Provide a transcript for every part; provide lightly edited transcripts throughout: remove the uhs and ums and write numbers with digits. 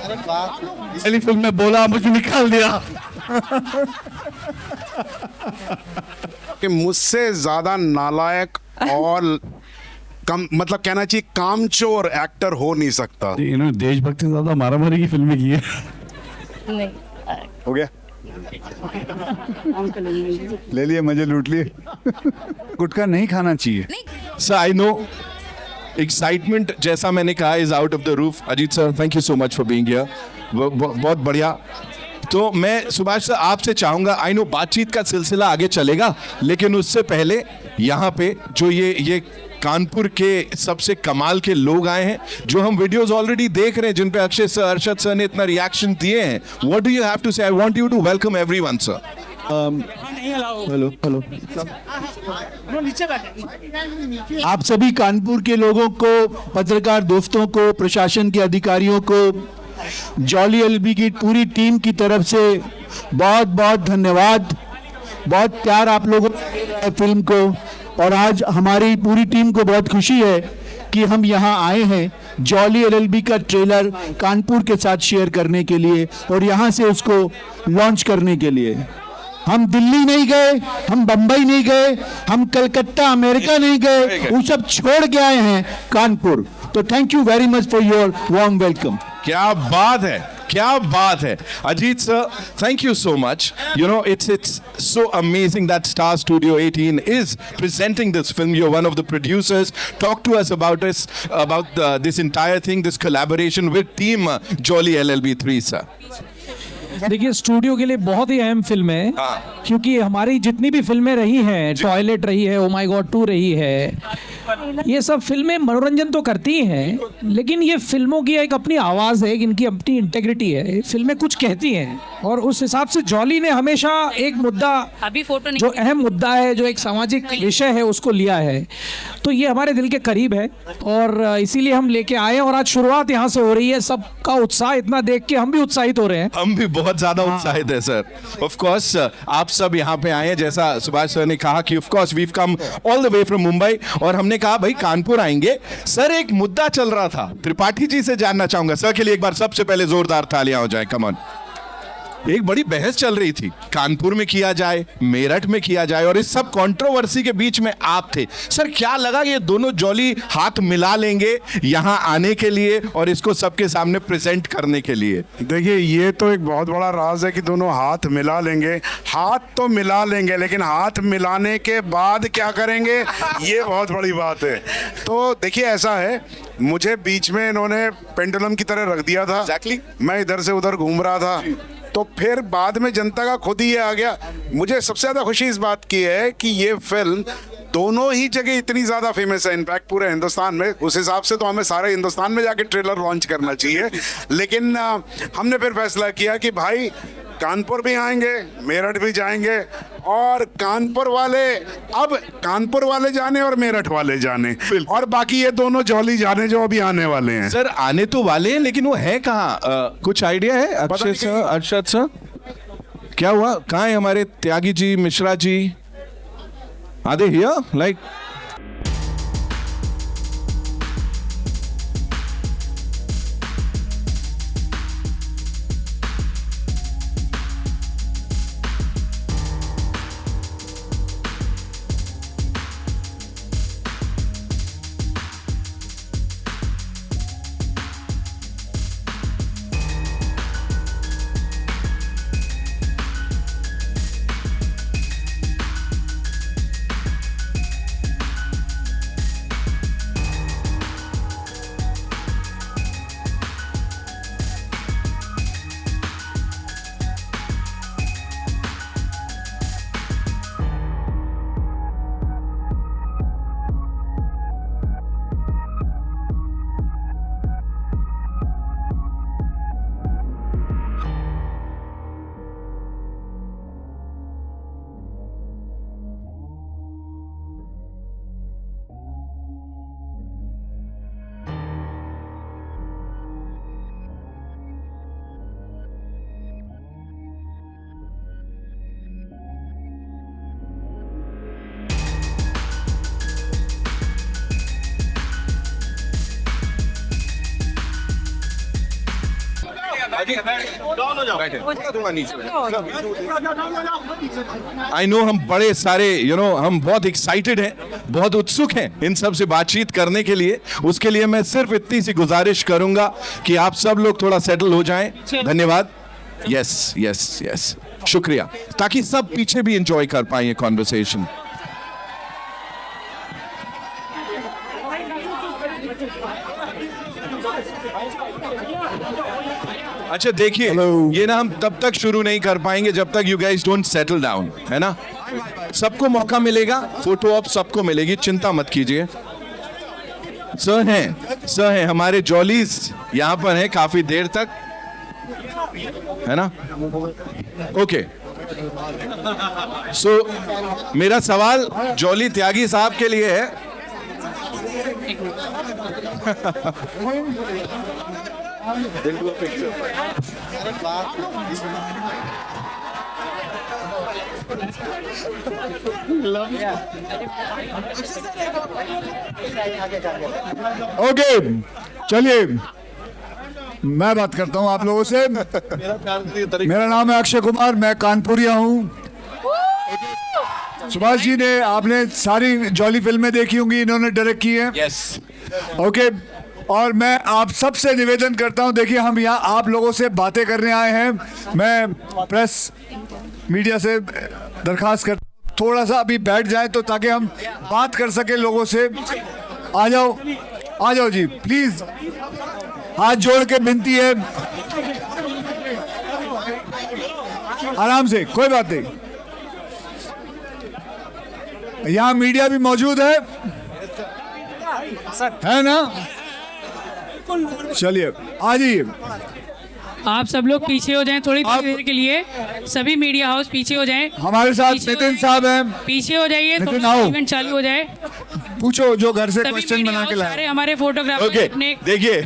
पहली फिल्म में बोला, मुझे निकाल दिया। कि मुझसे ज्यादा नालायक और कम, मतलब कहना चाहिए कामचोर एक्टर हो नहीं सकता। इन्होंने देशभक्ति से ज्यादा मारामारी की फिल्में की है। नहीं, हो गया, ले लिए, मजे लूट लिए। गुटखा नहीं खाना चाहिए। सर आई नो एक्साइटमेंट जैसा मैंने कहा is out of the roof. Ajit sir, thank you so much for being here. बहुत बढ़िया। तो मैं सुभाष सर आपसे चाहूंगा, आई नो बातचीत का सिलसिला आगे चलेगा, लेकिन उससे पहले यहाँ पे जो ये कानपुर के सबसे कमाल के लोग आए हैं, जो हम वीडियोस ऑलरेडी देख रहे हैं, जिन पे अक्षय सर, अरशद सर ने इतना रिएक्शन दिए हैं। What do you have to say? I want you to welcome everyone sir. Hello hello, आप सभी कानपुर के लोगों को, पत्रकार दोस्तों को, प्रशासन के अधिकारियों को, जॉली एलबी की पूरी टीम की तरफ से बहुत बहुत धन्यवाद। बहुत प्यार आप लोगों ने फिल्म को, और आज हमारी पूरी टीम को बहुत खुशी है कि हम यहाँ आए हैं जॉली एलएलबी का ट्रेलर कानपुर के साथ शेयर करने के लिए और यहाँ से उसको लॉन्च करने के लिए। हम दिल्ली नहीं गए, हम बंबई नहीं गए, हम कलकत्ता अमेरिका नहीं गए, वो सब छोड़ के आए हैं कानपुर। तो thank you very much for your warm welcome. क्या बात है, क्या बात है। Ajit sir, thank you so much. You know, it's so amazing that Star Studio 18 is presenting this film. You're one of the producers. Talk to us about this entire thing, this collaboration with team Jolly LLB3, sir. देखिए, studio के लिए बहुत ही अहम film है। हाँ। क्योंकि हमारी जितनी भी फिल्में रही हैं, टॉयलेट रही है, ओ माय गॉड 2 रही है, ये सब फिल्में मनोरंजन तो करती हैं, लेकिन ये फिल्मों की एक अपनी आवाज़ है, इनकी अपनी इंटेग्रिटी है। फिल्में कुछ कहती हैं, और उस हिसाब से जॉली ने हमेशा एक मुद्दा, अभी फोटो नहीं, जो अहम मुद्दा है, जो एक सामाजिक विषय है, उसको लिया है। तो ये हमारे दिल के करीब है, और इसीलिए हम लेके आए हैं। और आज शुरुआत यहाँ से हो रही है। सबका उत्साह इतना देख के हम भी उत्साहित हो रहे हैं। हम भी बहुत ज्यादा उत्साहित है सर। ऑफ कोर्स आप सब यहाँ पे आए हैं, जैसा सुभाष सर ने कहा कि of course we have come all the way from Mumbai, और हमने कहा भाई कानपुर आएंगे। सर, एक मुद्दा चल रहा था, त्रिपाठी जी से जानना चाहूंगा। सर के लिए एक बार सबसे पहले जोरदार तालियां हो जाए, कम ऑन। एक बड़ी बहस चल रही थी, कानपुर में किया जाए, मेरठ में किया जाए, और इस सब कंट्रोवर्सी के बीच में आप थे। सर, क्या लगा ये दोनों जॉली हाथ मिला लेंगे यहाँ आने के लिए और इसको सबके सामने प्रेजेंट करने के लिए? देखिए, ये तो एक बहुत बड़ा राज है कि दोनों हाथ मिला लेंगे। हाथ तो मिला लेंगे, लेकिन हाथ मिलाने के बाद क्या करेंगे, ये बहुत बड़ी बात है। तो देखिए, ऐसा है, मुझे बीच में इन्होंने पेंडुलम की तरह रख दिया था। Exactly. मैं इधर से उधर घूम रहा था, तो फिर बाद में जनता का खुद ही ये आ गया। मुझे सबसे ज़्यादा खुशी इस बात की है कि ये फिल्म दोनों ही जगह इतनी ज़्यादा फेमस है, इनफैक्ट पूरे हिंदुस्तान में। उस हिसाब से तो हमें सारे हिंदुस्तान में जाके ट्रेलर लॉन्च करना चाहिए। लेकिन हमने फिर फैसला किया कि भाई कानपुर भी आएंगे, मेरठ भी जाएंगे, और कानपुर वाले जाने और मेरठ वाले जाने, और बाकी ये दोनों जॉली जाने जो अभी आने वाले हैं। सर, आने तो वाले हैं, लेकिन वो है कहाँ? कुछ आइडिया है अक्षय सर, अरशद सर? क्या हुआ, कहाँ है हमारे Tyagi ji, Mishra ji? Are they here? Like I know हम बड़े सारे हम बहुत एक्साइटेड हैं, बहुत उत्सुक हैं इन सब से बातचीत करने के लिए। उसके लिए मैं सिर्फ इतनी सी गुजारिश करूंगा कि आप सब लोग थोड़ा सेटल हो जाएं। धन्यवाद। यस यस यस, शुक्रिया, ताकि सब पीछे भी एंजॉय कर पाए ये कॉन्वर्सेशन। अच्छा देखिए, ये ना हम तब तक शुरू नहीं कर पाएंगे जब तक you guys don't settle down, है ना। सबको मौका मिलेगा, फोटो ऑप सबको मिलेगी, चिंता मत कीजिए। सर हैं हमारे जॉलीज यहाँ पर हैं काफी देर तक, है ना। ओके, सो मेरा सवाल जॉली त्यागी साहब के लिए है। ओके, चलिए मैं बात करता हूं आप लोगों से। मेरा नाम है अक्षय कुमार, मैं कानपुरिया हूं। सुभाष जी ने, आपने सारी जॉली फिल्में देखी होंगी, इन्होंने डायरेक्ट की है। यस। ओके, और मैं आप सबसे निवेदन करता हूं, देखिए हम यहाँ आप लोगों से बातें करने आए हैं। मैं प्रेस मीडिया से दरखास्त करता हूं थोड़ा सा अभी बैठ जाए तो, ताकि हम बात कर सके लोगों से। आ जाओ जी प्लीज, हाथ जोड़ के विनती है, आराम से, कोई बात नहीं। यहाँ मीडिया भी मौजूद है ना। चलिए आ जाइए। आप सब लोग पीछे हो जाएं थोड़ी देर के लिए, सभी मीडिया हाउस पीछे हो जाएं। हमारे साथ पीछे हो नितिन जाएं। साहब हैं, पीछे हो जाइए, नितिन थोड़ा आओ। इवेंट चालू हो जाए। पूछो जो घर से सभी क्वेश्चन मीडिया बना के हाउस, लाए। सारे हमारे फोटोग्राफर ओके, अपने देखिए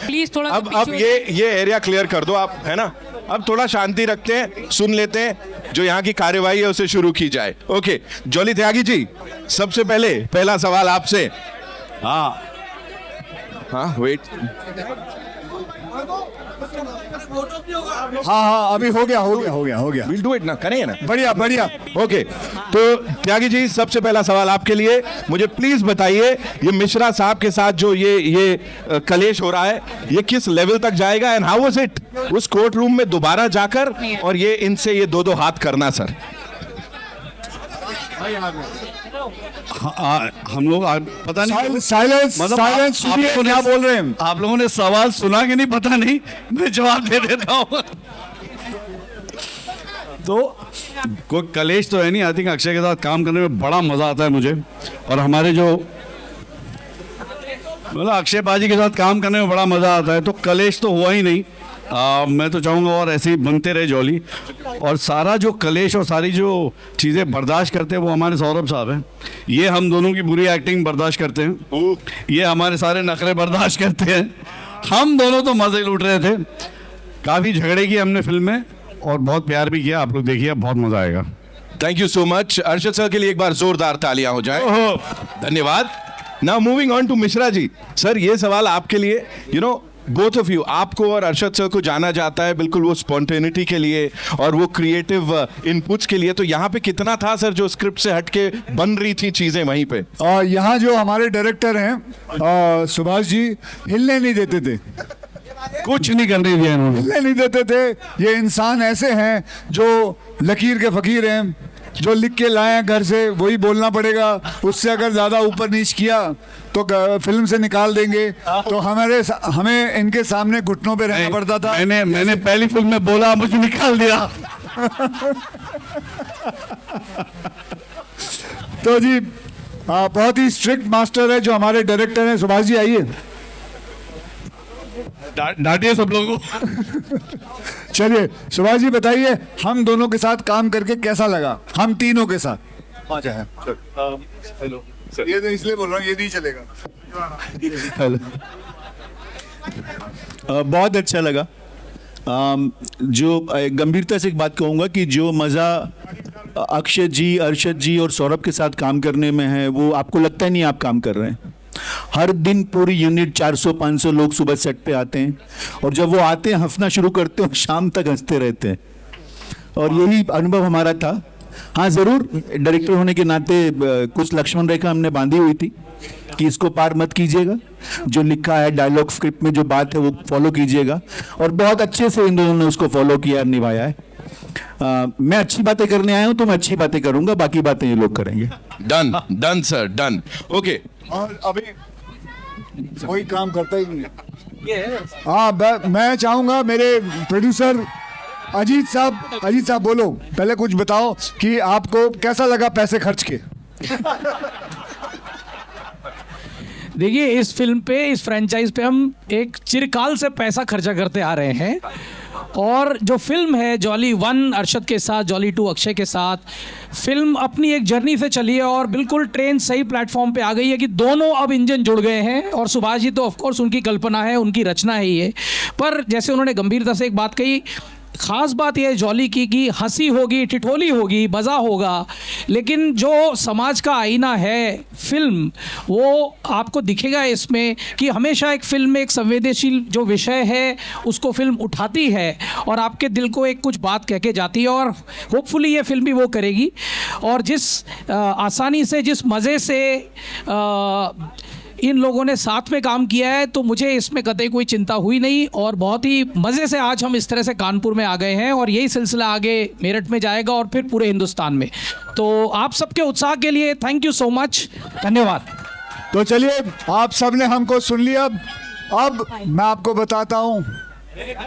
प्लीज थोड़ा अब ये एरिया क्लियर कर दो आप, है ना। अब थोड़ा शांति रखते हैं, सुन लेते हैं, जो यहाँ की कार्यवाही है उसे शुरू की जाए। ओके, जॉली त्यागी जी, सबसे पहला सवाल आपसे। हाँ वेट, हाँ अभी हो गया। विल डू इट ना, करेंगे ना। बढ़िया। ओके, तो त्यागी जी सबसे पहला सवाल आपके लिए। मुझे प्लीज बताइए, ये मिश्रा साहब के साथ जो ये कलेश हो रहा है, ये किस लेवल तक जाएगा एंड हाउ वाज इट उस कोर्ट रूम में दोबारा जाकर और ये इनसे ये दो हाथ करना। सर हम लोग पता नहीं, साइलेंस सुनिए क्या बोल रहे हैं। आप लोगों ने सवाल सुना कि नहीं पता नहीं, मैं जवाब दे देता हूँ। तो कोई कलेश तो है नहीं। आई थिंक अक्षय के साथ काम करने में बड़ा मजा आता है मुझे, और हमारे जो मतलब अक्षय बाजी के साथ काम करने में बड़ा मजा आता है। तो कलेश तो हुआ ही नहीं। मैं तो चाहूँगा और ऐसे ही बनते रहे जॉली, और सारा जो कलेश और सारी जो चीज़ें बर्दाश्त करते हैं वो हमारे सौरभ साहब हैं। ये हम दोनों की बुरी एक्टिंग बर्दाश्त करते हैं, ये हमारे सारे नखरे बर्दाश्त करते हैं। हम दोनों तो मज़े लूट रहे थे। काफ़ी झगड़े किए हमने फिल्म में और बहुत प्यार भी किया। आप लोग देखिए, बहुत मज़ा आएगा। Thank you so much. Arshad sir के लिए एक बार जोरदार तालियां हो जाए। धन्यवाद। Now moving on to Mishra ji. Sir ये सवाल आपके लिए, बोथ ऑफ यू, आपको और अरशद सर को जाना जाता है बिल्कुल वो स्पॉन्टेनिटी के लिए और वो क्रिएटिव इनपुट्स के लिए। तो यहाँ पे कितना था सर जो स्क्रिप्ट से हटके बन रही थी चीजें वहीं पे? यहाँ जो हमारे डायरेक्टर हैं सुभाष जी, हिलने नहीं देते थे, कुछ नहीं करने दिया इन्होंने, हिलने नहीं देते थे। ये इंसान ऐसे हैं जो लकीर के फकीर हैं, जो लिख के लाए हैं घर से वही बोलना पड़ेगा। उससे अगर ज़्यादा ऊपर नीच किया तो फिल्म से निकाल देंगे। तो हमें इनके सामने घुटनों पे रहना पड़ता था। मैंने पहली फिल्म में बोला, मुझे निकाल दिया। तो जी बहुत ही स्ट्रिक्ट मास्टर है जो हमारे डायरेक्टर हैं। सुभाष जी आइए, डांटिए सब लोगों को। चलिए सुभाष जी बताइए, हम दोनों के साथ काम करके कैसा लगा, हम तीनों के साथ? हेलो, ये तो इसलिए बोल रहा हूँ, ये नहीं चलेगा। बहुत अच्छा लगा। जो गंभीरता से एक बात कहूँगा कि जो मज़ा अक्षय जी, अरशद जी और सौरभ के साथ काम करने में है, वो आपको लगता ही नहीं आप काम कर रहे हैं। हर दिन पूरी यूनिट 400-500 लोग सुबह सेट पे आते हैं और जब वो आते हैं हंसना शुरू करते हैं और शाम तक हंसते रहते हैं और यही अनुभव हमारा था। हाँ ज़रूर डायरेक्टर होने के नाते कुछ लक्ष्मण रेखा हमने बांधी हुई थी कि इसको पार मत कीजिएगा, जो लिखा है डायलॉग स्क्रिप्ट में जो बात है वो फॉलो कीजिएगा और बहुत अच्छे से इन दोनों ने उसको फॉलो किया और निभाया है। मैं अच्छी बातें करने आया हूँ तो मैं अच्छी बातें करूंगा, बाकी बातें ये लोग करेंगे। Done done sir done. Okay और अभी कोई काम करता ही नहीं है। हाँ मैं चाहूंगा मेरे प्रोड्यूसर अजीत साहब बोलो, पहले कुछ बताओ कि आपको कैसा लगा पैसे खर्च के। देखिए, इस फिल्म पे, इस फ्रेंचाइज पे हम एक चिरकाल से पैसा खर्चा करते आ रहे हैं और जो फिल्म है जॉली 1 अरशद के साथ, जॉली 2 अक्षय के साथ, फिल्म अपनी एक जर्नी से चली है और बिल्कुल ट्रेन सही प्लेटफॉर्म पे आ गई है कि दोनों अब इंजन जुड़ गए हैं और सुभाष जी तो ऑफकोर्स उनकी कल्पना है, उनकी रचना है ये। पर जैसे उन्होंने गंभीरता से एक बात कही, ख़ास बात यह है जॉली की कि हंसी होगी, ठिठोली होगी, मज़ा होगा, लेकिन जो समाज का आईना है फिल्म वो आपको दिखेगा इसमें कि हमेशा एक फिल्म में एक संवेदनशील जो विषय है उसको फिल्म उठाती है और आपके दिल को एक कुछ बात कह के जाती है और होपफुली ये फिल्म भी वो करेगी। और जिस आसानी से, जिस मज़े से इन लोगों ने साथ में काम किया है तो मुझे इसमें कतई कोई चिंता हुई नहीं और बहुत ही मज़े से आज हम इस तरह से कानपुर में आ गए हैं और यही सिलसिला आगे मेरठ में जाएगा और फिर पूरे हिंदुस्तान में। तो आप सबके उत्साह के लिए थैंक यू सो मच, धन्यवाद। तो चलिए, आप सबने हमको सुन लिया। अब मैं आपको बताता हूं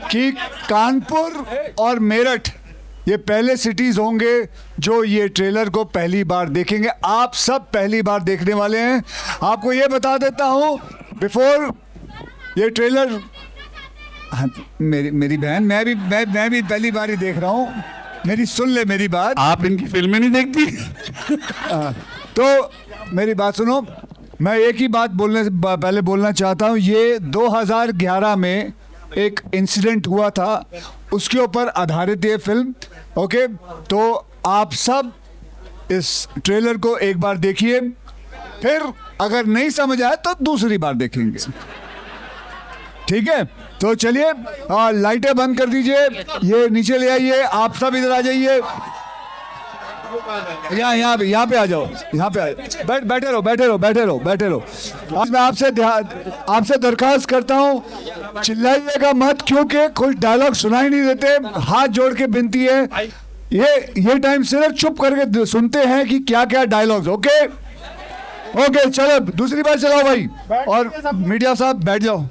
कि कानपुर और मेरठ ये पहले सिटीज होंगे जो ये ट्रेलर को पहली बार देखेंगे। आप सब पहली बार देखने वाले हैं। आपको ये बता देता हूँ बिफोर ये ट्रेलर, हाँ, मेरी बहन, मैं भी पहली बार ही देख रहा हूँ, मेरी सुन ले मेरी बात। आप इनकी फिल्में नहीं देखती? तो मेरी बात सुनो, मैं एक ही बात पहले बोलना चाहता हूँ। ये 2011 में एक इंसिडेंट हुआ था, उसके ऊपर आधारित ये फिल्म। ओके, तो आप सब इस ट्रेलर को एक बार देखिए, फिर अगर नहीं समझ आए तो दूसरी बार देखेंगे, ठीक है? तो चलिए, लाइटें बंद कर दीजिए, ये नीचे ले आइए, आप सब इधर आ जाइए, यहाँ पे आ जाओ, यहाँ पे आ जाओ, बैठे रहो। आज मैं आपसे दरखास्त करता हूँ, चिल्लाइएगा मत क्योंकि कुछ डायलॉग सुनाई नहीं देते। हाथ जोड़ के विनती है, ये टाइम सिर्फ चुप करके सुनते हैं कि क्या क्या डायलॉग्स। ओके, चलो दूसरी बार चलाओ भाई। और मीडिया साहब बैठ जाओ,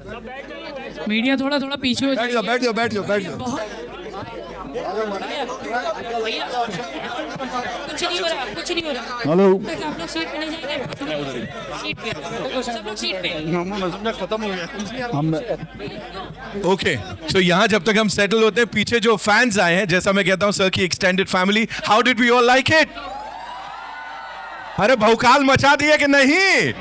मीडिया थोड़ा पीछे हो जाइए। बैठ जाओ। कुछ नहीं हो रहा। हेलो, आप लोग सीट पे नहीं जाएंगे? सीट पे, सब लोग सीट पे। ओके, सो यहाँ जब तक हम सेटल होते हैं, पीछे जो फैंस आए हैं, जैसा मैं कहता हूँ सर की extended family, how did we all like it? अरे भौकाल मचा दिए कि नहीं?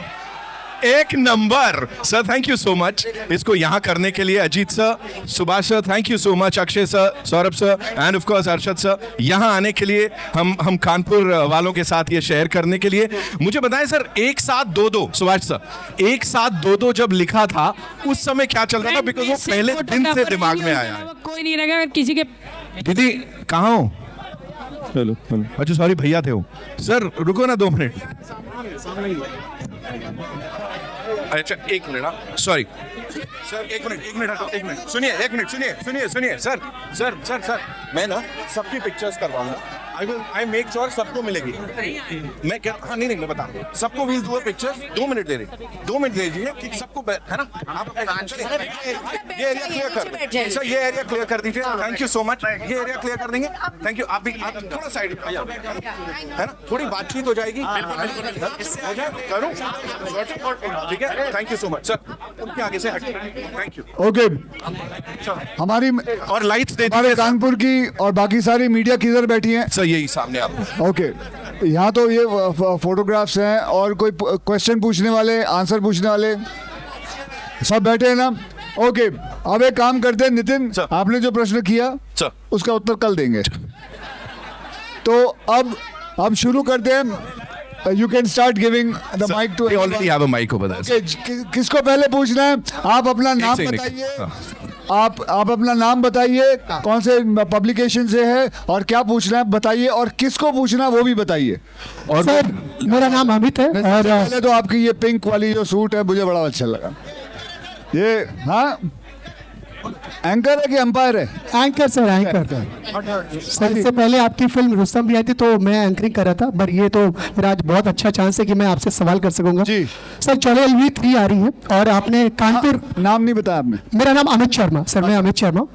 एक number sir, thank you so much इसको यहाँ करने के लिए। Ajit sir, Subhash sir, thank you so much, Akshay sir, Saurabh sir and of course Arshad sir, यहाँ आने के लिए, हम कानपुर वालों के साथ ये शेयर करने के लिए। मुझे बताएं सर, 1 7 2 2, सुभाष सर, 1 7 2 2 जब लिखा था उस समय क्या चल रहा था? बिकॉज वो पहले दिन से दिमाग में आया है। कोई नहीं रहेगा किसी के। दीदी कहाँ हो? हेलो, अच्छा सॉरी, भैया थे वो। सर रुको ना 2 मिनट। अच्छा 1 मिनट, सॉरी सर, 1 मिनट हटो, 1 मिनट सुनिए, 1 मिनट सुनिए सर, मैं ना सबकी पिक्चर्स करवाऊंगा। आई मेक श्योर सबको मिलेगी। मैं क्या, हाँ नहीं मैं बता रहा हूँ, सबको विल डू पिक्चर्स। 2 मिनट दे दीजिए कि सबको, है ना? आप ये एरिया क्लियर कर सर, ये एरिया क्लियर कर दीजिए। थैंक यू सो मच, ये एरिया क्लियर कर देंगे। Thank you. आप भी थोड़ा साइड है ना, थोड़ी बातचीत हो जाएगी, हो जाए करूँ, ठीक है? Thank you so much sir, उनके आगे से हट, थैंक यू। ओके, हमारी और लाइट्स दे हमारे कानपुर की और बाकी सारी मीडिया किधर बैठी है? यही सामने आप। ओके, यहाँ तो ये फोटोग्राफ्स हैं और कोई क्वेश्चन पूछने वाले, आंसर पूछने वाले सब बैठे हैं ना? ओके, अब एक काम करते हैं नितिन, आपने जो प्रश्न किया उसका उत्तर कल देंगे। तो अब शुरू करते हैं। you can start giving the Sir, mic to we already have a mic over there. Okay, किसको पहले पूछना है? आप अपना नाम second. बताइए। आप अपना नाम बताइए, कौन से पब्लिकेशन से है और क्या पूछना है बताइए, और किसको पूछना है वो भी बताइए। और सर मेरा नाम अमित है और पहले तो आपकी ये पिंक वाली जो सूट है मुझे बड़ा अच्छा लगा। ये हाँ एंकर है कि एम्पायर है? Anchor sir, anchor sir. इससे पहले आपकी फिल्म रुस्तम भी आई थी तो मैं एंकरिंग कर रहा था, पर ये तो मेरा आज बहुत अच्छा चांस है कि मैं आपसे सवाल कर सकूंगा। जी सर, जॉली LLB 3 आ रही है और आपने कानपुर। नाम नहीं बताया आपने? मेरा नाम अमित शर्मा सर, मैं अमित शर्मा।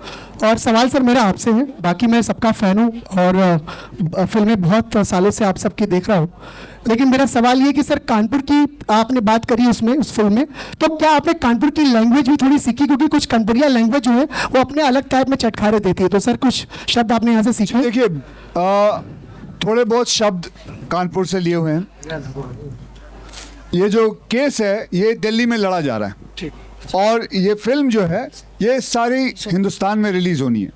और सवाल सर मेरा आपसे है, बाकी मैं सबका फ़ैन हूँ और फिल्में बहुत सालों से आप सबकी देख रहा हूँ, लेकिन मेरा सवाल ये कि सर कानपुर की आपने बात करी उसमें, उस फिल्म में, तो क्या आपने कानपुर की लैंग्वेज भी थोड़ी सीखी? क्योंकि कुछ कानपुरिया लैंग्वेज जो है वो अपने अलग टाइप में चटखारे देती है, तो सर कुछ शब्द आपने यहाँ से सीखे? देखिए थोड़े बहुत शब्द कानपुर से लिए हुए हैं। ये जो केस है ये दिल्ली में लड़ा जा रहा है और ये फिल्म जो है ये सारी हिंदुस्तान में रिलीज होनी है,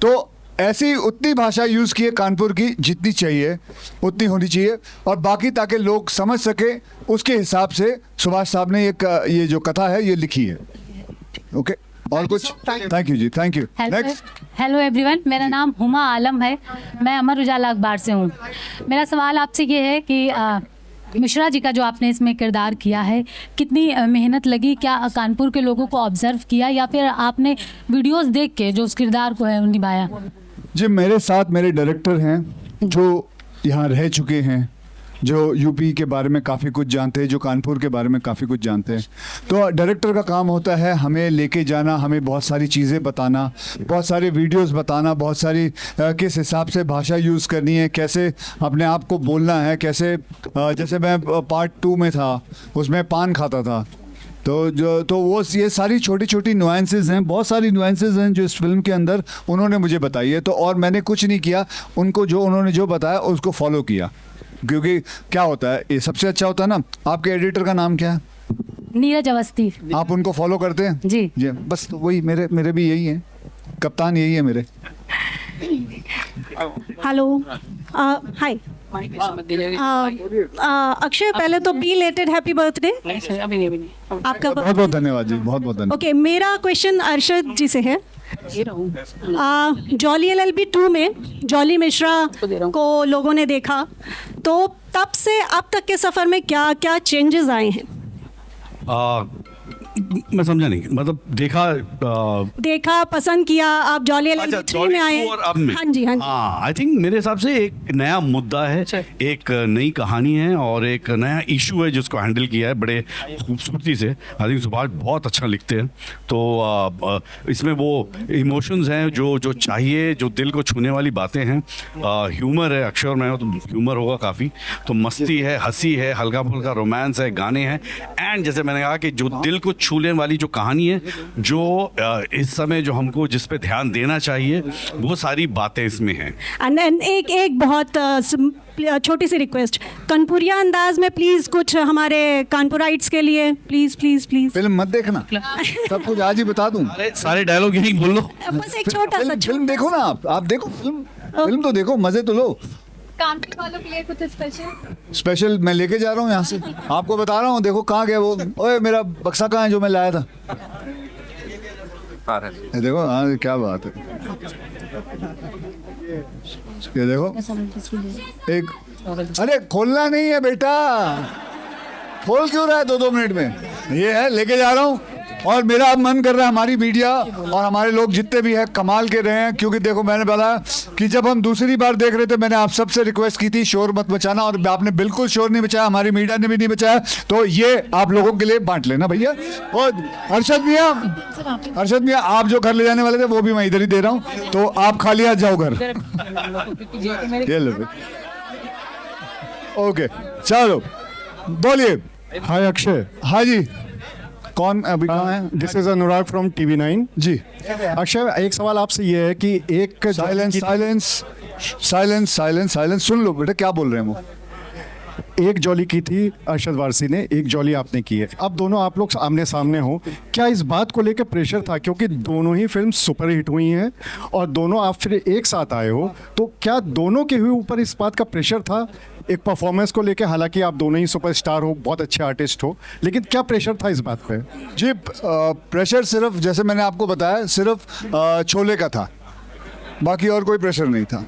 तो ऐसी उतनी भाषा यूज़ की है कानपुर की जितनी चाहिए उतनी होनी चाहिए, और बाकी ताकि लोग समझ सके उसके हिसाब से सुभाष साहब ने ये जो कथा है ये लिखी है। ओके, और कुछ? थैंक यू जी, thank you. Next. Hello everyone, मेरा नाम हुमा आलम है, मैं अमर उजाला अखबार से हूँ। मेरा सवाल आपसे ये है कि मिश्रा जी का जो आपने इसमें किरदार किया है, कितनी मेहनत लगी? क्या कानपुर के लोगों को ऑब्जर्व किया या फिर आपने वीडियोस देख के जो उस किरदार को है निभाया? जी मेरे साथ मेरे डायरेक्टर हैं जो यहाँ रह चुके हैं, जो यूपी के बारे में काफ़ी कुछ जानते हैं, जो कानपुर के बारे में काफ़ी कुछ जानते हैं। तो डायरेक्टर का काम होता है हमें लेके जाना, हमें बहुत सारी चीज़ें बताना, बहुत सारे वीडियोस बताना, बहुत सारी किस हिसाब से भाषा यूज़ करनी है, कैसे अपने आप को बोलना है, कैसे जैसे मैं पार्ट 2 में था उसमें पान खाता था, तो वो ये सारी छोटी छोटी नुआंसेस हैं, बहुत सारी नुआंसेस हैं जो इस फिल्म के अंदर उन्होंने मुझे बताई है। तो और मैंने कुछ नहीं किया, उनको जो उन्होंने जो बताया उसको फॉलो किया, क्योंकि क्या होता है ये सबसे अच्छा होता है ना। आपके एडिटर का नाम क्या है? नीरज अवस्थी। आप उनको फॉलो करते हैं? जी जी, बस तो वही मेरे भी यही है, कप्तान यही है मेरे। हेलो, हाय अक्षय, पहले तो बिलेटेड हैप्पी बर्थडे। आपका बहुत बहुत धन्यवाद जी, बहुत बहुत धन्यवाद। ओके, मेरा क्वेश्चन अरशद जी से है। जॉली LLB 2 में जॉली मिश्रा को लोगों ने देखा, तो तब से अब तक के सफ़र में क्या क्या चेंजेस आए हैं? मैं समझा नहीं, मतलब देखा, पसंद किया, आप जॉली LLB 3 में आए। और अब में हाँ जी, हाँ जी। आई थिंक मेरे हिसाब से एक नया मुद्दा है, एक नई कहानी है और एक नया इशू है जिसको हैंडल किया है बड़े खूबसूरती से। आई थिंक सुभाष बहुत अच्छा लिखते हैं, तो इसमें वो इमोशंस हैं जो चाहिए, जो दिल को छूने वाली बातें हैं। ह्यूमर है, अक्षय और मैं हो तो ह्यूमर होगा काफ़ी, तो मस्ती है, हंसी है, हल्का फुल्का रोमांस है, गाने हैं, एंड जैसे मैंने कहा कि जो दिल को छूने वाली जो कहानी है, जो इस समय जो हमको जिस पे ध्यान देना चाहिए, वो सारी बातें इसमें हैं। एंड एक बहुत छोटी सी रिक्वेस्ट, कानपुरिया अंदाज में प्लीज कुछ हमारे कानपुराइट्स के लिए, प्लीज प्लीज प्लीज। फिल्म मत देखना, सब कुछ आज ही बता दूं। सारे डायलॉग यही बोल लो। बस एक छोटा सा। फिल्म देखो ना, आप देखो फिल्म तो देखो, मजे तो लो। कानपुर वालों के लिए कुछ स्पेशल मैं लेके जा रहा हूँ यहाँ से, आपको बता रहा हूँ। देखो कहाँ गया वो, ओए मेरा बक्सा कहाँ है जो मैं लाया था? ये देखो, हाँ क्या बात है, ये देखो एक, अरे खोलना नहीं है बेटा, खोल क्यों रहा है 2-2 मिनट में? ये है, लेके जा रहा हूँ। और मेरा अब मन कर रहा है हमारी मीडिया और हमारे लोग जितने भी हैं कमाल के रहे हैं, क्योंकि देखो मैंने बताया कि जब हम दूसरी बार देख रहे थे मैंने आप सबसे रिक्वेस्ट की थी शोर मत मचाना, और आपने बिल्कुल शोर नहीं मचाया, हमारी मीडिया ने भी नहीं मचाया, तो ये आप लोगों के लिए बांट लेना भैया। और अरशद मियाँ आप जो घर ले जाने वाले थे वो भी मैं इधर ही दे रहा हूँ, तो आप खाली हाथ जाओ घर। ये लो, ओके चलो बोलिए। हाय अक्षय। हाँ जी, कौन अभी कहाँ है? This is Anurag from TV9 जी। अक्षय, एक सवाल आपसे ये है कि एक साइलेंस सुन लो बेटा, क्या बोल रहे हैं वो? एक जॉली की थी अरशद वारसी ने, एक जॉली आपने की है, अब दोनों आप लोग आमने सामने हो, क्या इस बात को लेकर प्रेशर था, क्योंकि दोनों ही फिल्म सुपर हिट हुई हैं और दोनों आप फिर एक साथ आए हो, तो क्या दोनों के ऊपर इस बात का प्रेशर था एक परफॉर्मेंस को लेके, हालांकि आप दोनों ही सुपरस्टार हो, बहुत अच्छे आर्टिस्ट हो, लेकिन क्या प्रेशर था इस बात पे? जी प्रेशर सिर्फ जैसे मैंने आपको बताया सिर्फ शोले का था, बाकी और कोई प्रेशर नहीं था।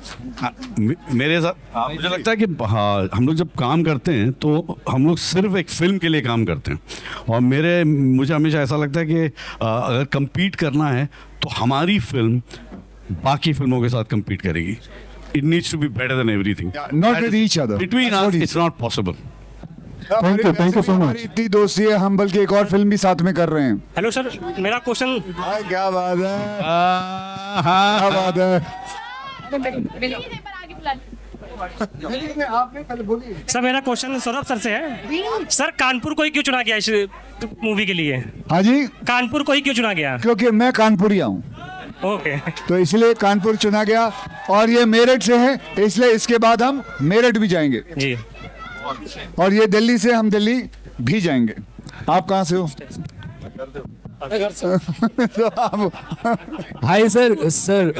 मेरे साथ मुझे लगता है कि हाँ, हम लोग जब काम करते हैं तो हम लोग सिर्फ एक फिल्म के लिए काम करते हैं, और मुझे हमेशा ऐसा लगता है कि अगर compete करना है तो हमारी फिल्म बाकी फिल्मों के साथ compete करेगी। It needs to be better than everything. Not with each other. Between us, it's not possible. Thank you so much. इतनी दोस्ती है, हम बल्कि एक और फिल्म भी साथ में कर रहे हैं। हेलो सर, मेरा क्वेश्चन। क्या बात है, क्या बात है। सर मेरा क्वेश्चन सौरभ सर से है। सर कानपुर को ही क्यों चुना गया इस मूवी के लिए? हाँ जी, कानपुर को ही क्यों चुना गया? क्योंकि मैं कानपुरिया हूँ, ओके, तो इसलिए कानपुर चुना गया, और ये मेरठ से है, इसलिए इसके बाद हम मेरठ भी जाएंगे जी, और ये दिल्ली से हम दिल्ली भी जाएंगे। आप कहाँ से हो? Hi sir, sir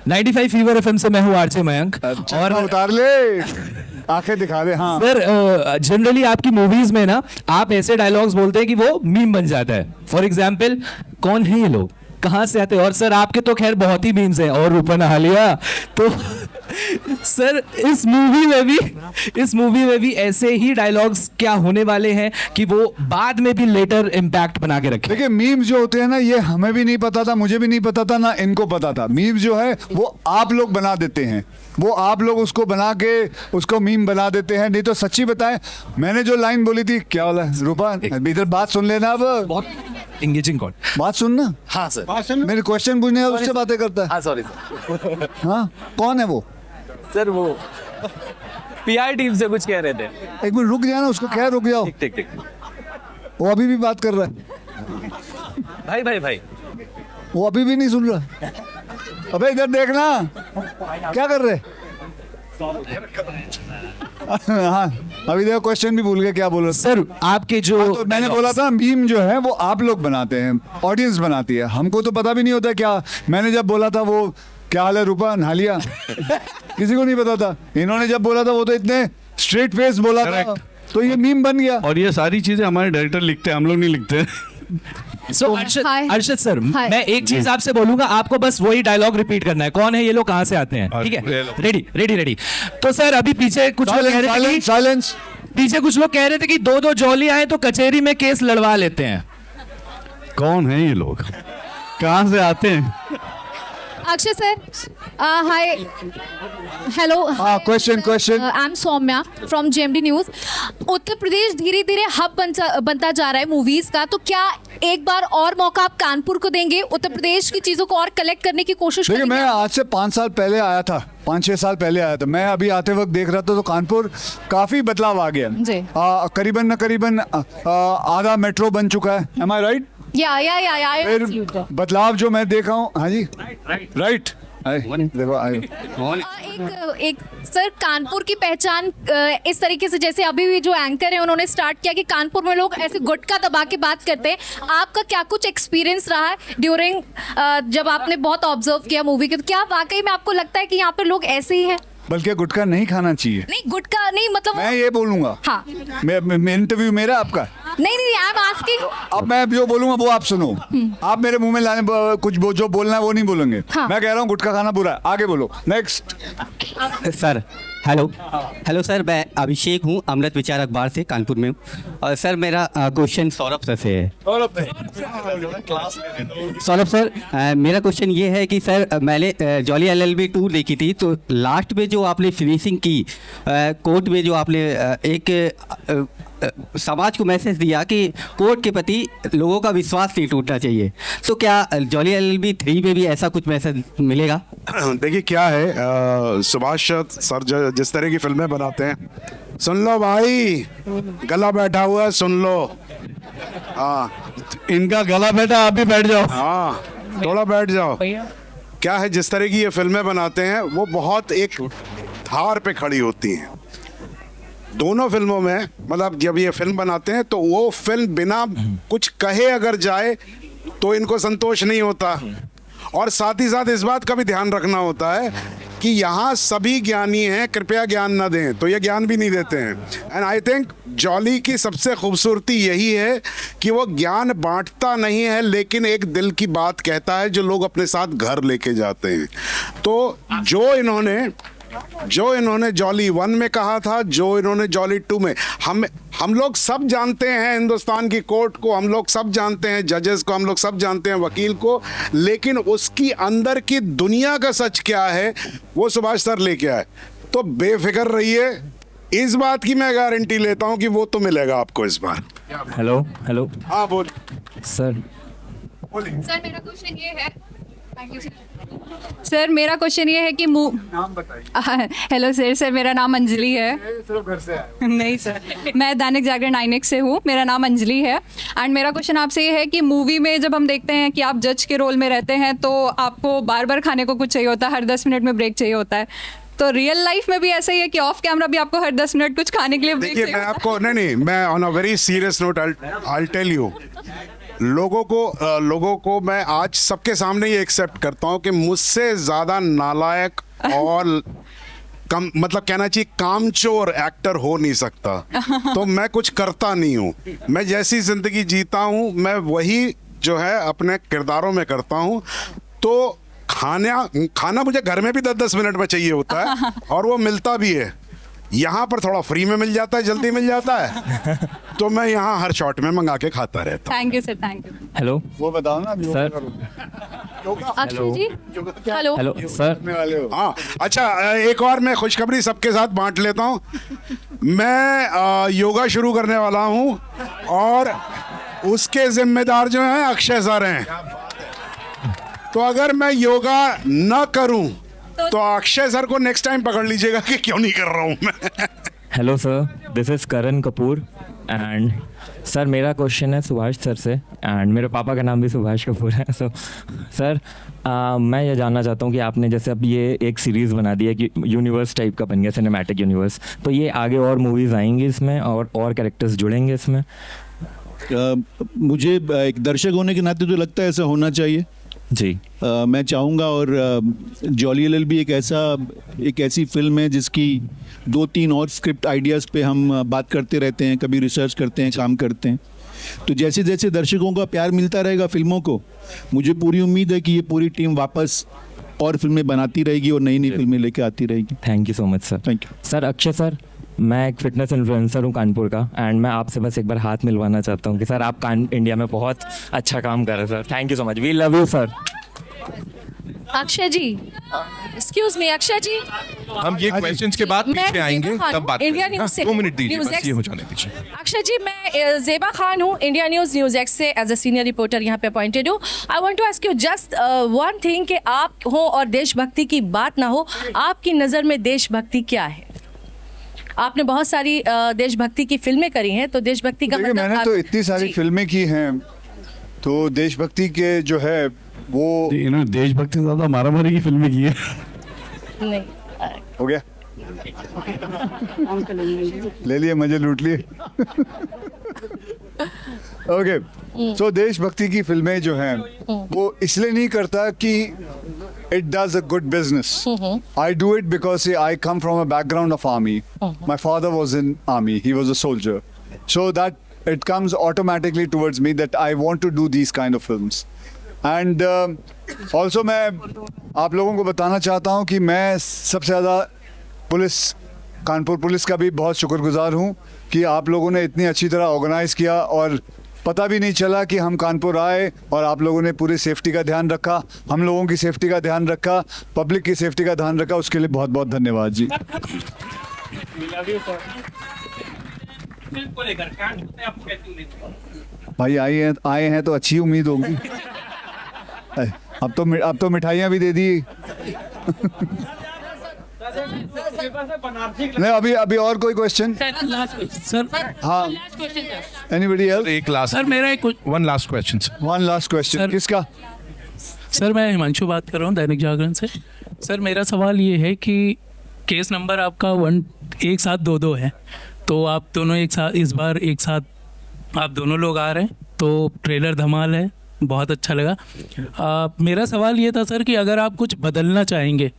95 fever FM से मैं हूँ आरजे मयंक। और उतार ले, आंखें दिखा दे। हाँ सर, जनरली आपकी मूवीज में ना आप ऐसे डायलॉग्स बोलते हैं कि वो मीम बन जाता है। फॉर एग्जाम्पल, कौन है ये लोग, कहाँ से आते हैं? और सर आपके तो खैर बहुत ही मीम्स हैं, और रूपा नहा लिया। तो सर इस मूवी में भी ऐसे ही डायलॉग्स क्या होने वाले हैं कि वो बाद में भी लेटर इम्पैक्ट बना के रखें? देखिए, मीम्स जो होते हैं ना, ये हमें भी नहीं पता था, मुझे भी नहीं पता था, ना इनको पता था। मीम्स जो है वो आप लोग बना देते हैं, वो आप लोग उसको बना के उसको मीम बना देते हैं। नहीं तो सच्ची बताएं, मैंने जो लाइन बोली थी, क्या वाला रूपा, इधर बात सुन लेना, अब बहुत एंगेजिंग कॉल, बात सुनना। हाँ सर, मेरे क्वेश्चन पूछने है, उससे बातें करता है। हाँ सॉरी सर। हाँ, कौन है वो? सर वो पीआर टीम से कुछ कह रहे थे। एक मिनट रुक जाना, उसको क्या रुक जाओ, ठीक, वो अभी भी बात कर रहा है। भाई वो अभी भी नहीं सुन रहा। अबे इधर देखना, क्या कर रहे? हाँ, अभी देखो क्वेश्चन भी भूल गए, क्या बोल रहे सर? आपके जो तो मैंने बोला था, मीम जो है वो आप लोग बनाते हैं, ऑडियंस बनाती है, हमको तो पता भी नहीं होता क्या। मैंने जब बोला था वो क्या हाल है रूपा, नहा लिया, किसी को नहीं पता था। इन्होंने जब बोला था वो तो इतने स्ट्रेट फेस बोला था, तो ये मीम बन गया। और ये सारी चीजें हमारे डायरेक्टर लिखते हैं, हम लोग नहीं लिखते। सो अर्शद सर, मैं एक चीज आपसे बोलूंगा, आपको बस वही डायलॉग रिपीट करना है। कौन है ये लोग, कहाँ से आते हैं? ठीक है, रेडी। तो सर अभी पीछे कुछ लोग कह रहे थे, साइलेंस, पीछे कुछ लोग कह रहे थे कि दो जॉली आए तो कचहरी में केस लड़वा लेते हैं। कौन है ये लोग, कहाँ से आते हैं? Akshay sir, hi, hello, question I am Saumya from JMD news. Uttar Pradesh धीरे धीरे हब बनता जा रहा है मूवीज का, तो क्या एक बार और मौका आप कानपुर को देंगे, उत्तर प्रदेश की चीजों को और कलेक्ट करने की कोशिश देखिए, करेंगे? मैं आज से 5 साल पहले आया था, 5-6 साल पहले आया था। मैं अभी आते वक्त देख रहा था तो कानपुर काफी बदलाव आ गया। करीबन आधा मेट्रो बन चुका है। एम आई राइट? या फिर बदलाव जो मैं देख रहा हूँ, हाँ जी, राइट। देखो एक सर, कानपुर की पहचान इस तरीके से, जैसे अभी भी जो एंकर है उन्होंने स्टार्ट किया कि कानपुर में लोग ऐसे गुटखा दबा के बात करते हैं। आपका क्या कुछ एक्सपीरियंस रहा है ड्यूरिंग, जब आपने बहुत ऑब्जर्व किया मूवी के, तो क्या वाकई में आपको लगता है कि यहाँ पे लोग ऐसे ही हैं? बल्कि गुटखा नहीं खाना चाहिए। नहीं, गुटखा नहीं, मतलब मैं ये बोलूंगा। हाँ, मैं इंटरव्यू मेरा आपका नहीं, आई एम आस्किंग। अब मैं जो बोलूंगा वो आप सुनो। आप मेरे मुंह में लाने कुछ जो बोलना है वो नहीं बोलेंगे। हाँ। मैं कह रहा हूँ गुटखा खाना बुरा है, आगे बोलो। नेक्स्ट सर, हेलो सर, मैं अभिषेक हूँ, अमृत विचार अखबार से, कानपुर में हूँ। और सर मेरा क्वेश्चन सौरभ सर से है। सौरभ सर, मेरा क्वेश्चन ये है कि सर मैंने जॉली LLB 2 देखी थी, तो लास्ट में जो आपने फिनिशिंग की, कोर्ट में जो आपने एक समाज को मैसेज दिया कि कोर्ट के प्रति लोगों का विश्वास नहीं टूटना चाहिए, तो क्या जॉली LLB 3 में भी ऐसा कुछ मैसेज मिलेगा? देखिए क्या है, सुभाष सर जिस तरह की फिल्में बनाते हैं, सुन लो भाई, गला बैठा हुआ है, सुन लो। हाँ, इनका गला बैठा, आप भी बैठ जाओ। हाँ, थोड़ा बैठ जाओ। क्या है, जिस तरह की ये फिल्में बनाते हैं वो बहुत एक धार पे खड़ी होती हैं। दोनों फिल्मों में, मतलब जब ये फिल्म बनाते हैं तो वो फिल्म बिना कुछ कहे अगर जाए तो इनको संतोष नहीं होता, और साथ ही साथ इस बात का भी ध्यान रखना होता है कि यहाँ सभी ज्ञानी हैं, कृपया ज्ञान न दें, तो ये ज्ञान भी नहीं देते हैं। एंड आई थिंक जॉली की सबसे खूबसूरती यही है कि वो ज्ञान बांटता नहीं है, लेकिन एक दिल की बात कहता है जो लोग अपने साथ घर लेके जाते हैं। तो जो इन्होंने जॉली 1 में कहा था, जो इन्होंने जॉली 2 में, हम लोग सब जानते हैं हिंदुस्तान की कोर्ट को, हम लोग सब जानते हैं जजेस को, हम लोग सब जानते हैं वकील को, लेकिन उसकी अंदर की दुनिया का सच क्या है वो सुभाष सर लेके आए। तो बेफिक्र रहिए, इस बात की मैं गारंटी लेता हूं कि वो तो मिलेगा आपको इस बार। Hello hello. हाँ बोल सर। सर मेरा क्वेश्चन ये है, सर मेरा क्वेश्चन ये है कि नाम बताइए। हेलो सर मेरा नाम अंजलि है। सिर्फ घर से आए। नहीं सर, मैं दैनिक जागरण 9X से हूँ, मेरा नाम अंजलि है। एंड मेरा क्वेश्चन आपसे ये है कि मूवी में जब हम देखते हैं कि आप जज के रोल में रहते हैं तो आपको बार बार खाने को कुछ चाहिए होता है, हर 10 मिनट में ब्रेक चाहिए होता है, तो रियल लाइफ में भी ऐसा ही है कि ऑफ कैमरा भी आपको हर 10 मिनट कुछ खाने के लिए ब्रेक देखिए, चाहिए मैं होता आपको नहीं, मैं on a very serious note I tell you, लोगों को मैं आज सबके सामने ये एक्सेप्ट करता हूँ कि मुझसे ज़्यादा नालायक और कम, मतलब कहना चाहिए कामचोर एक्टर हो नहीं सकता। तो मैं कुछ करता नहीं हूँ, मैं जैसी ज़िंदगी जीता हूँ मैं वही जो है अपने किरदारों में करता हूँ। तो खाना मुझे घर में भी 10-10 मिनट में चाहिए होता है और वो मिलता भी है। यहाँ पर थोड़ा फ्री में मिल जाता है, जल्दी मिल जाता है, तो मैं यहाँ हर शॉट में मंगा के खाता रहता हूँ। Thank you sir, thank you. Hello. वो बताओ ना सर। अक्षय जी हेलो। Hello sir. हाँ अच्छा, एक और मैं खुशखबरी सबके साथ बांट लेता हूँ। मैं योगा शुरू करने वाला हूँ और उसके जिम्मेदार जो हैं अक्षय सर हैं। तो अगर मैं योगा न करूं तो अक्षय सर को नेक्स्ट टाइम पकड़ लीजिएगा कि क्यों नहीं कर रहा हूं मैं। Hello sir, this is Karan Kapoor and sir मेरा क्वेश्चन है सुभाष सर से, एंड मेरे पापा का नाम भी सुभाष कपूर है। सो सर मैं ये जानना चाहता हूँ कि आपने जैसे अब ये एक सीरीज़ बना दी है कि यूनिवर्स टाइप का बन गया, सिनेमैटिक यूनिवर्स, तो ये आगे और मूवीज़ आएंगी इसमें और कैरेक्टर्स जुड़ेंगे इसमें? मुझे एक दर्शक होने के नाते तो लगता है ऐसा होना चाहिए जी। मैं चाहूँगा, और जॉली एलएलबी एक ऐसी फिल्म है जिसकी 2-3 और स्क्रिप्ट आइडियाज़ पे हम बात करते रहते हैं, कभी रिसर्च करते हैं, काम करते हैं। तो जैसे जैसे दर्शकों का प्यार मिलता रहेगा फिल्मों को, मुझे पूरी उम्मीद है कि ये पूरी टीम वापस और फिल्में बनाती रहेगी और नई नई फिल्में लेके आती रहेगी। Thank you so much sir. Thank you sir. Akshay sir, मैं एक फिटनेस इन्फ्लुएंसर हूँ कानपुर का, एंड मैं आपसे बस एक बार हाथ मिलवाना चाहता हूँ कि सर आप इंडिया में बहुत अच्छा काम कर रहे हैं sir. Thank you so much, we love you sir. Akshay ji, excuse me Akshay ji, हम ये क्वेश्चंस के बाद पीछे आएंगे तब बात इंडिया करेंगे। न्यूज़ से 2 मिनट दीजिए न्यूज़ बस, ये हो जाने दीजिए। अक्षय जी, मैं ज़ेबा खान हूँ, इंडिया न्यूज़ एक्स से एज अ सीनियर रिपोर्टर यहाँ पे अपॉइंटेड हूँ। I want to ask you just one thing कि आप हो और देशभक्ति की बात ना हो, आपकी नज़र में देशभक्ति क्या है? आपने बहुत सारी देशभक्ति की फिल्में करी हैं, तो देशभक्ति का मतलब मैंने तो इतनी सारी फिल्में की हैं, तो देशभक्ति के जो है वो इन्होंने देशभक्ति से ज़्यादा मारामारी की फिल्में की है। नहीं हो गया, ले लिए, मजे लूट लिए। ओके, सो देशभक्ति की फिल्में जो हैं वो इसलिए नहीं करता कि it does a good business. I do it because I come from a background of army. My father was in army, he was a soldier, so that it comes automatically towards me that I want to do these kind of films. And also मैं आप लोगों को बताना चाहता हूँ कि मैं सबसे ज़्यादा कानपुर पुलिस का भी बहुत शुक्रगुजार हूँ कि आप लोगों ने इतनी अच्छी तरह ऑर्गेनाइज़ किया और पता भी नहीं चला कि हम कानपुर आए, और आप लोगों ने पूरी सेफ्टी का ध्यान रखा, हम लोगों की सेफ्टी का ध्यान रखा, पब्लिक की सेफ्टी का ध्यान रखा, उसके लिए बहुत बहुत धन्यवाद जी। भाई आए हैं तो अच्छी उम्मीद होगी। अब तो मिठाइयाँ भी दे दी। नहीं, अभी और कोई क्वेश्चन? सर हाँ, एनीबडी एल्स? एक लास्ट सर मेरा एक one last question. One last question किसका? सर मैं हिमांशु बात कर रहा हूँ दैनिक जागरण से। सर मेरा सवाल ये है कि केस नंबर आपका 1722 है, तो आप दोनों एक साथ इस बार एक साथ आप दोनों लोग आ रहे हैं, तो ट्रेलर धमाल है, बहुत अच्छा लगा। मेरा सवाल ये था सर कि अगर आप कुछ बदलना चाहेंगे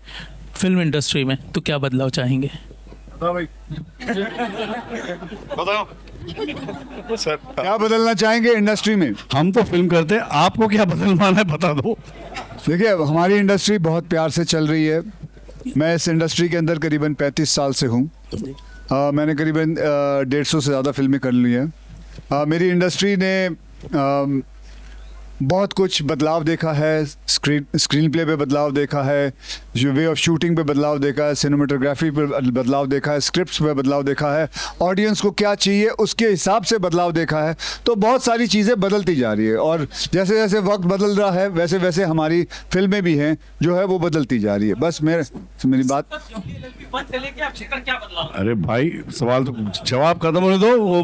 फिल्म इंडस्ट्री में, तो क्या बदलाव चाहेंगे? बताओ सर क्या बदलना चाहेंगे इंडस्ट्री में? हम तो फिल्म करते हैं, आपको क्या बदलवाना है बता दो। देखिए हमारी इंडस्ट्री बहुत प्यार से चल रही है। मैं इस इंडस्ट्री के अंदर करीबन 35 साल से हूँ। मैंने करीबन 150 से ज़्यादा फिल्में कर ली हैं। मेरी इंडस्ट्री ने बहुत कुछ बदलाव देखा है। स्क्रीन प्ले पे बदलाव देखा है, जो वे ऑफ शूटिंग पे बदलाव देखा है, सिनेमाटोग्राफी पे बदलाव देखा है, स्क्रिप्ट्स पे बदलाव देखा है, ऑडियंस को क्या चाहिए उसके हिसाब से बदलाव देखा है। तो बहुत सारी चीज़ें बदलती जा रही है और जैसे जैसे वक्त बदल रहा है वैसे वैसे हमारी फिल्में भी हैं जो है वो बदलती जा रही है। बस मेरी बात। अरे भाई सवाल तो जवाब खत्म होने दो, वो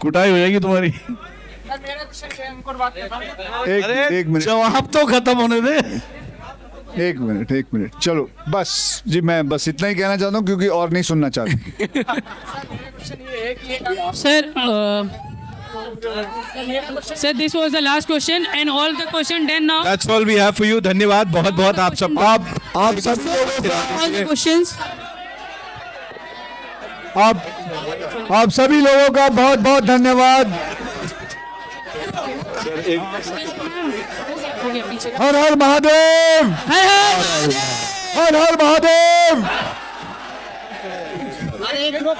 कुटाई हो जाएगी तुम्हारी। एक मिनट, जवाब तो खत्म होने दे। एक मिनट चलो बस जी, मैं बस इतना ही कहना चाहता हूँ क्योंकि और नहीं सुनना चाहता। Sir this was the last question and all the question done now. That's all we have for you. धन्यवाद बहुत बहुत आप सब। आप सब क्वेश्चंस आप सभी लोगों का बहुत बहुत धन्यवाद। हर हर महादेव, हर हर Mahadev.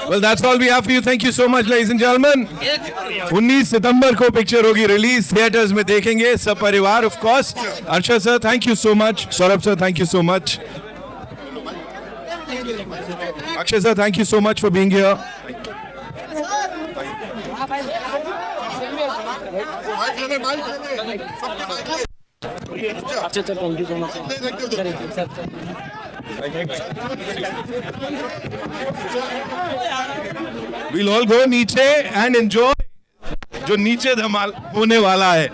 Well, that's all we have for you. Thank you so much, ladies and gentlemen. 19 सितंबर को पिक्चर होगी रिलीज, थिएटर्स में देखेंगे सब परिवार, of course. Arshad sir thank you so much, Saurabh sir thank you so much, Akshay sir thank you so much for being here. We'll all go नीचे and enjoy जो नीचे धमाल होने वाला है।